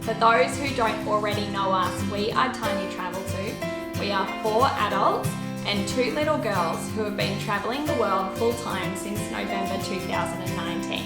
For those who don't already know us, we are Tiny Travel 2. We are 4 adults and 2 little girls who have been travelling the world full time since November 2019.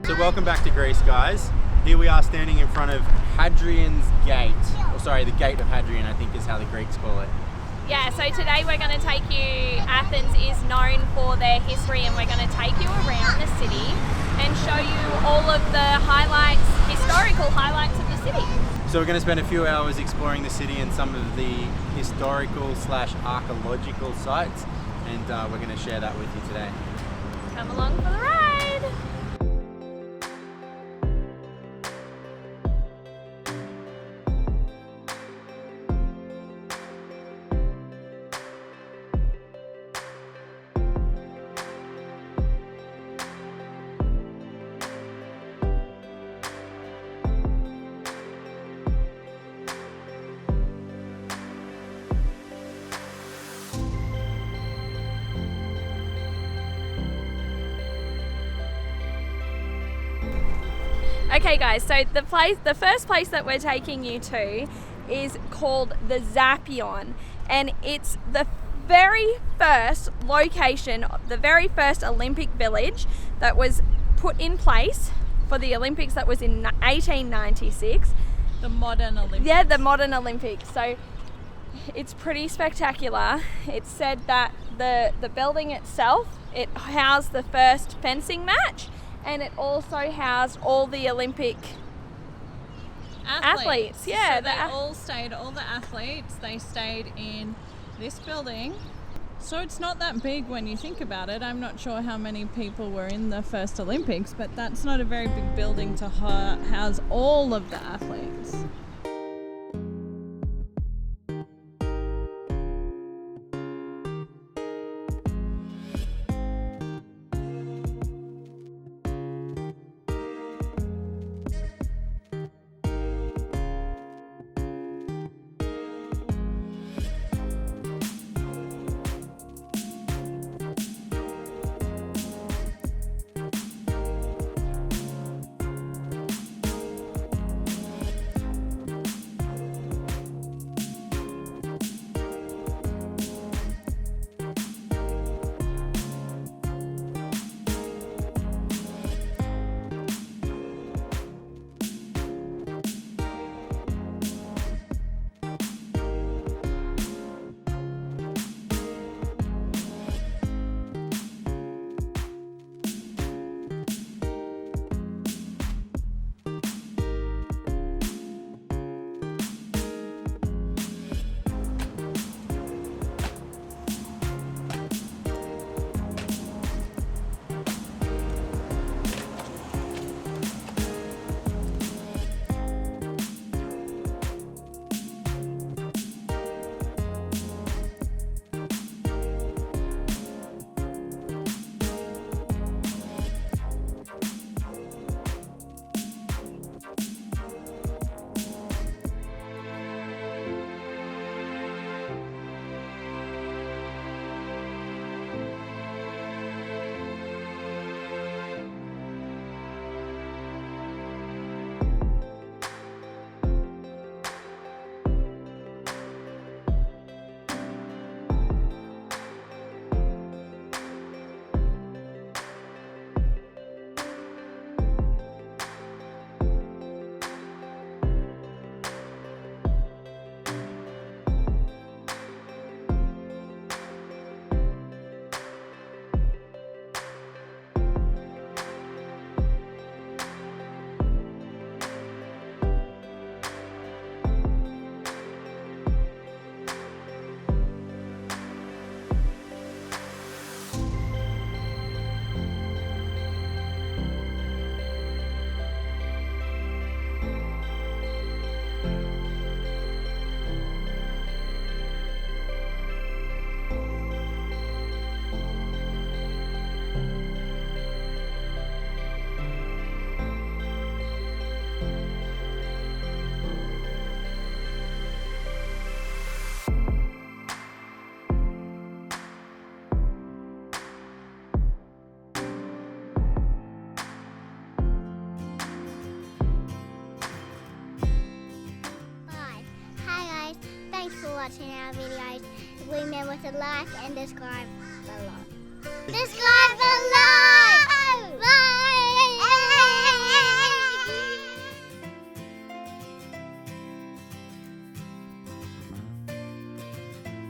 So welcome back to Greece, guys. Here we are standing in front of Hadrian's gate. Or sorry, the gate of Hadrian, I think is how the Greeks call it. Yeah, so today we're going to take you, Athens is known for their history, and we're going to take you around the city and show you all of the highlights, historical highlights of the city. So we're going to spend a few hours exploring the city and some of the historical / archaeological sites, and we're going to share that with you today. Come along for the ride! Okay guys, so the first place that we're taking you to is called the Zappeion, and it's the very first location, the very first Olympic village that was put in place for the Olympics. That was in 1896. The modern Olympics. Yeah, the modern Olympics. So it's pretty spectacular. It's said that the building itself, it housed the first fencing match, and it also housed all the Olympic athletes. Yeah, so all the athletes, they stayed in this building. So it's not that big when you think about it. I'm not sure how many people were in the first Olympics, but that's not a very big building to house all of the athletes. watching our videos. Remember to like and subscribe below. Subscribe below!